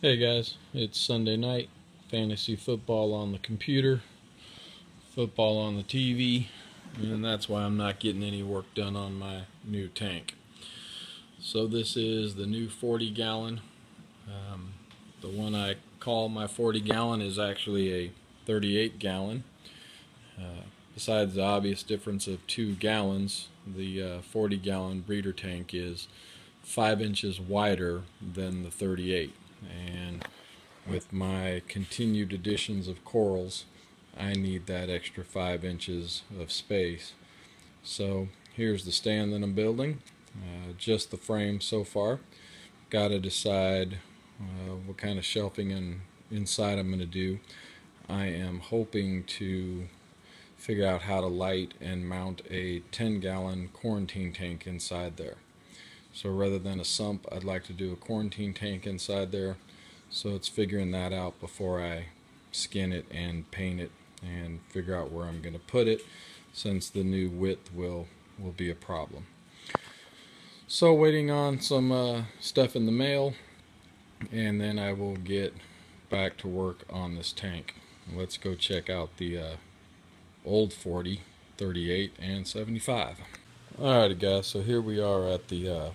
Hey guys, it's Sunday night, fantasy football on the computer, football on the TV, and that's why I'm not getting any work done on my new tank. So this is the new 40 gallon. The one I call my 40 gallon is actually a 38 gallon. Besides the obvious difference of 2 gallons, the 40 gallon breeder tank is 5 inches wider than the 38, and with my continued additions of corals, I need that extra 5 inches of space. So here's the stand that I'm building, just the frame so far. Got to decide what kind of shelving and inside I'm going to do. I am hoping to figure out how to light and mount a 10-gallon quarantine tank inside there. So rather than a sump, I'd like to do a quarantine tank inside there. So it's figuring that out before I skin it and paint it and figure out where I'm going to put it, since the new width will be a problem. So waiting on some stuff in the mail, and then I will get back to work on this tank. Let's go check out the old 40, 38, and 75. Alrighty guys, so here we are at the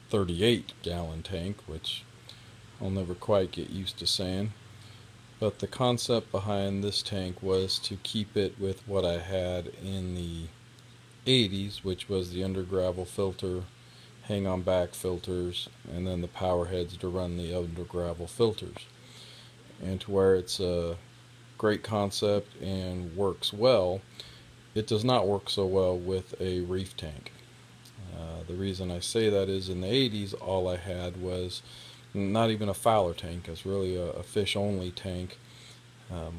38 gallon tank, which I'll never quite get used to saying. But the concept behind this tank was to keep it with what I had in the 80s, which was the under gravel filter, hang on back filters, and then the power heads to run the under gravel filters. And to where it's a great concept and works well, it does not work so well with a reef tank. The reason I say that is in the 80s all I had was not even a fowler tank. It's really a fish only tank,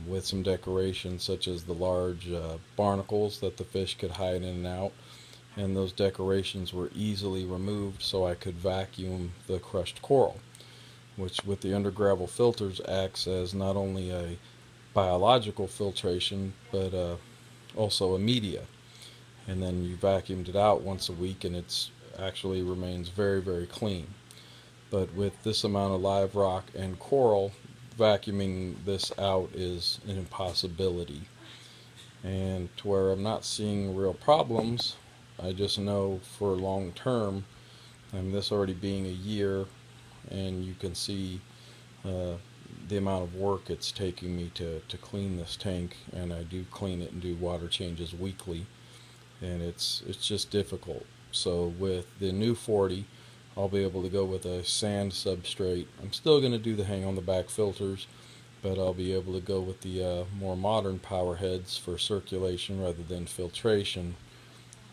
with some decorations such as the large barnacles that the fish could hide in and out, and those decorations were easily removed so I could vacuum the crushed coral, which with the under gravel filters acts as not only a biological filtration but also a media. And then you vacuumed it out once a week and it's actually remains very, very clean. But with this amount of live rock and coral, vacuuming this out is an impossibility. And to where I'm not seeing real problems, I just know for long term, and this already being a year, and you can see the amount of work it's taking me to clean this tank, and I do clean it and do water changes weekly, and it's just difficult. So with the new 40, I'll be able to go with a sand substrate. I'm still going to do the hang on the back filters, but I'll be able to go with the more modern power heads for circulation rather than filtration,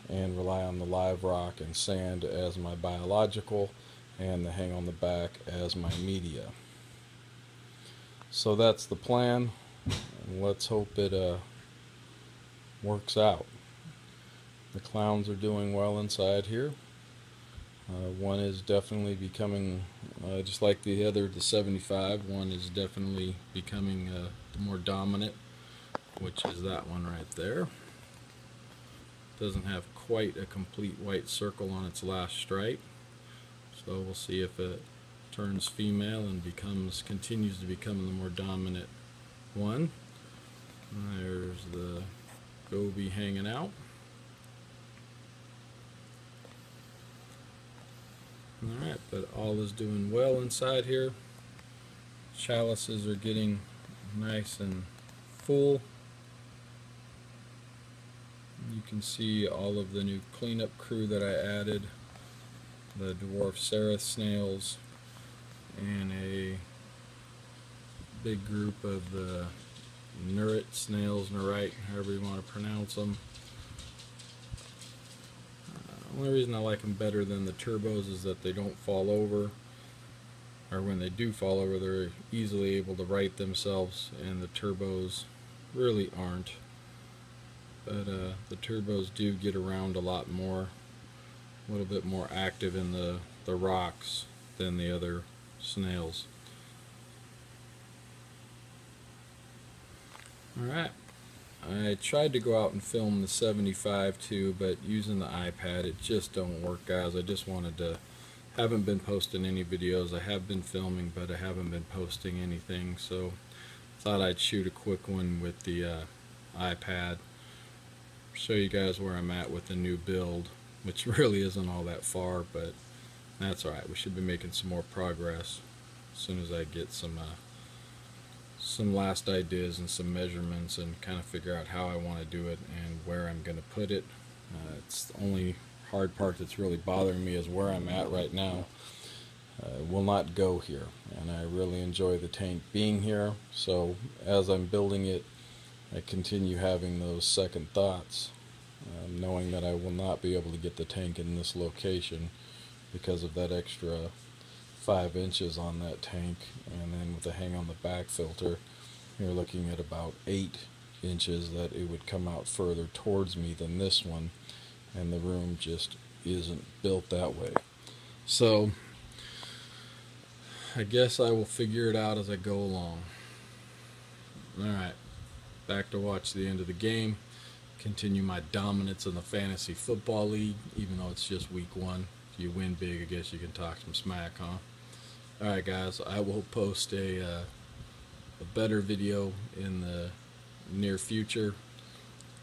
and rely on the live rock and sand as my biological and the hang on the back as my media. So that's the plan, and let's hope it works out. The clowns are doing well inside here. One is definitely becoming, just like the other, the 75, one is definitely becoming the more dominant, which is that one right there. Doesn't have quite a complete white circle on its last stripe, so we'll see if it turns female and continues to become the more dominant one. There's the goby hanging out. Alright, but all is doing well inside here. Chalices are getting nice and full. You can see all of the new cleanup crew that I added. The dwarf seraph snails and a big group of the Nurit snails, Nurite, however you want to pronounce them. The only reason I like them better than the turbos is that they don't fall over, or when they do fall over they're easily able to right themselves, and the turbos really aren't. But the turbos do get around a lot more, a little bit more active in the rocks than the other snails. Alright, I tried to go out and film the 75 too, but using the iPad it just don't work, guys. I just wanted to haven't been posting any videos. I have been filming, but I haven't been posting anything, so thought I'd shoot a quick one with the iPad, show you guys where I'm at with the new build, which really isn't all that far, but that's alright. We should be making some more progress as soon as I get some last ideas and some measurements and kind of figure out how I want to do it and where I'm going to put it. It's the only hard part that's really bothering me is where I'm at right now. Will not go here, and I really enjoy the tank being here, so as I'm building it I continue having those second thoughts, knowing that I will not be able to get the tank in this location because of that extra 5 inches on that tank, and then with the hang on the back filter you're looking at about 8 inches that it would come out further towards me than this one, and the room just isn't built that way. So I guess I will figure it out as I go along. Alright, back to watch the end of the game, continue my dominance in the fantasy football league, even though it's just week 1. If you win big, I guess you can talk some smack, huh? Alright guys, I will post a better video in the near future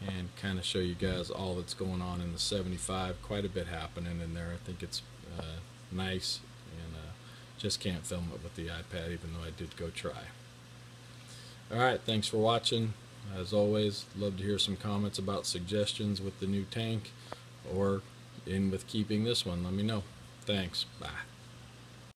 and kind of show you guys all that's going on in the 75. Quite a bit happening in there. I think it's nice, and just can't film it with the iPad, even though I did go try. Alright, thanks for watching. As always, love to hear some comments about suggestions with the new tank or in with keeping this one. Let me know. Thanks. Bye.